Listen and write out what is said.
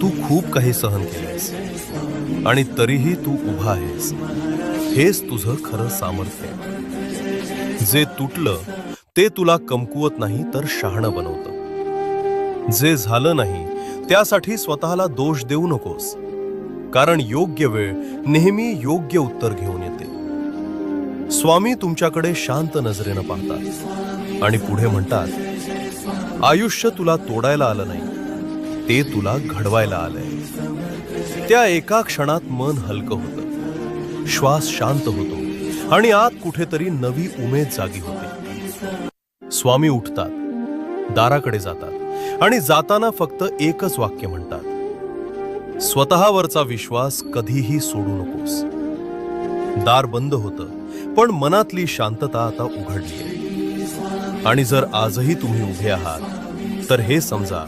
तू खूप काही सहन केलेस आणि तरीही तू उभा आहेस. हेच तुझं खरं सामर्थ्य आहे. जे तुटलं ते तुला कमकुवत नाही तर शहाणं बनवतं. जे झालं नाही त्यासाठी स्वतःला दोष देऊ नकोस, कारण योग्य वेळ नेहमी योग्य उत्तर घेऊन येते. स्वामी तुमच्याकडे शांत नजरेनं पाहतात आणि पुढे म्हणतात, आयुष्य तुला तोडायला आलं नाही, ते तुला घडवायला आलंय. त्या एका क्षणात मन हलकं होतं, श्वास शांत होतो आणि आत कुठेतरी नवी उमेद जागी होते. स्वामी उठतात, दाराकडे जातात आणि जाताना फक्त एकच वाक्य म्हणतात, स्वतःवरचा विश्वास कधीही सोडू नकोस. दार बंद होतं, पण मनातली शांतता आता उघडली. आणि जर आजही तुम्ही उभे आहात तर हे समजा,